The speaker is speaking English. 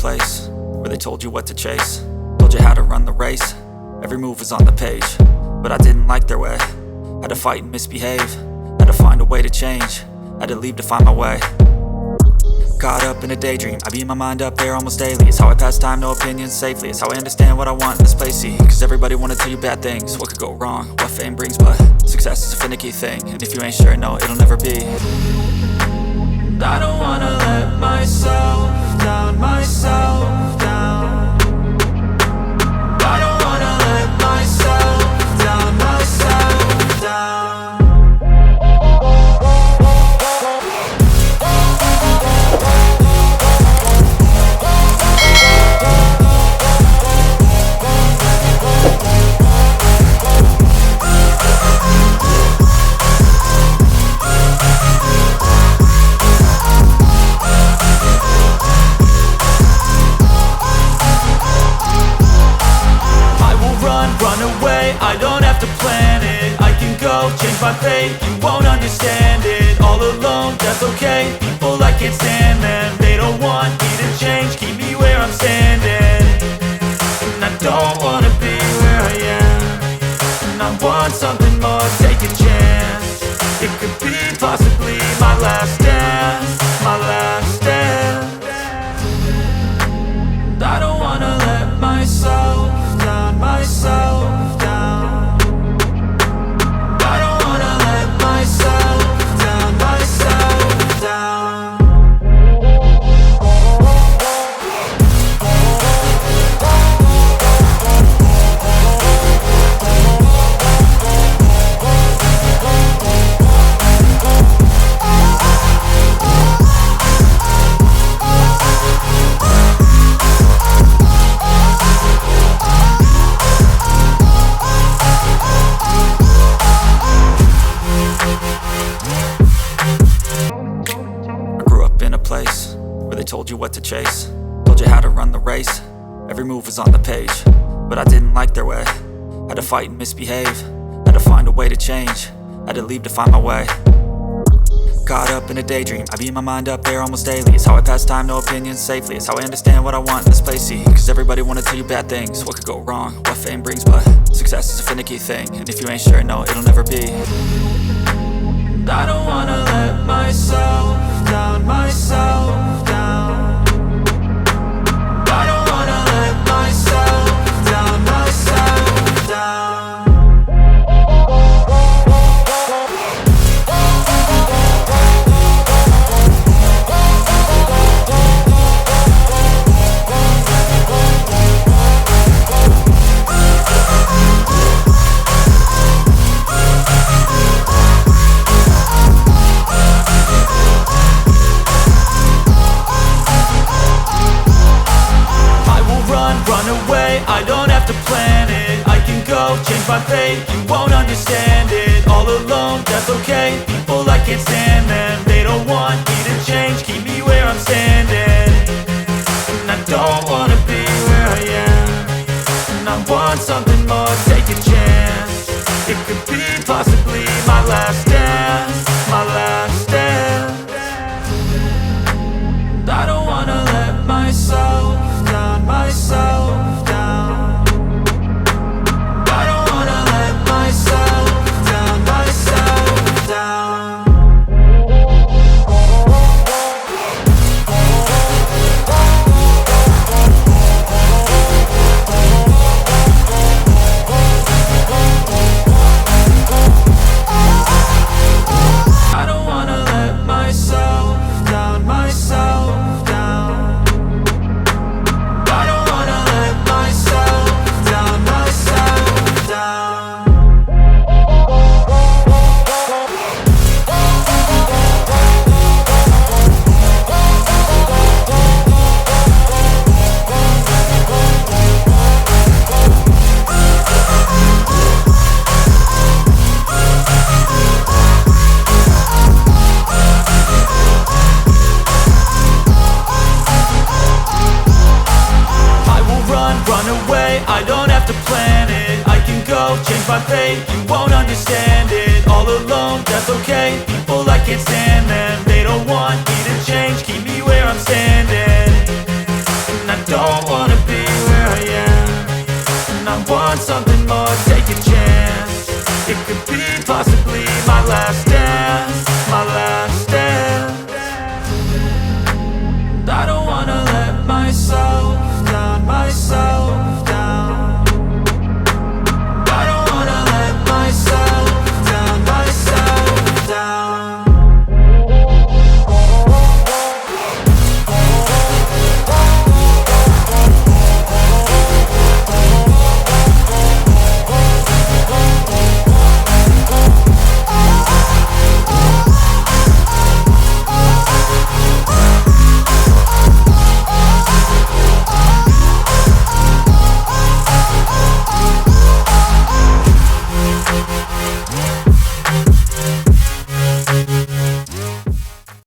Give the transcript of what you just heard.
place where they told you what to chase, told you how to run the race. Every move was on the page, but I didn't like their way. Had to fight and misbehave, had to find a way to change, had to leave to find my way. Caught up in a daydream, I beat my mind up there almost daily. It's how I pass time, no opinions safely. It's how I understand what I want in this place, see. Cause everybody wanna tell you bad things, what could go wrong, what fame brings. But success is a finicky thing, and if you ain't sure, no, it'll never be. I don't wanna let myself down, myself down. I don't wanna let myself down, myself down. Run away, I don't have to plan it. I can go, change my fate, you won't understand it. All alone, that's okay. People I can't stand them, they don't want me to change, keep me where I'm standing. And I don't wanna be where I am, and I want something more, take a chance. It could be possibly my last dance, my last dance. And I don't wanna let myself down, myself down. I don't wanna let myself down, myself down. Place where they told you what to chase, told you how to run the race. Every move was on the page, but I didn't like their way. Had to fight and misbehave, had to find a way to change, had to leave to find my way. Caught up in a daydream, I beat my mind up there almost daily. It's how I pass time, no opinions safely. It's how I understand what I want in this place, see. Cause everybody wanna tell you bad things, what could go wrong, what fame brings. But success is a finicky thing, and if you ain't sure, no, it'll never be. I don't wanna let myself down, myself down. I don't wanna let myself down, myself down. Run away, I don't have to plan it. I can go, change my fate, you won't understand it. All alone, that's okay. People I can't stand them, they don't want me to change, keep me where I'm standing. And I don't wanna be where I am, and I want something more, take a chance. It could be possibly my last dance, my last dance. And I don't wanna let myself down, myself down. I don't wanna let myself down, myself down. I don't wanna let myself down, myself down. I don't wanna let myself down, myself down. Run away, I don't have to plan it. I can go, change my fate, you won't understand it. All alone, that's okay. People I can't stand them, they don't want me to change, keep me where I'm standing. And I want something more, take a chance. It could be possibly my last dance, my last dance.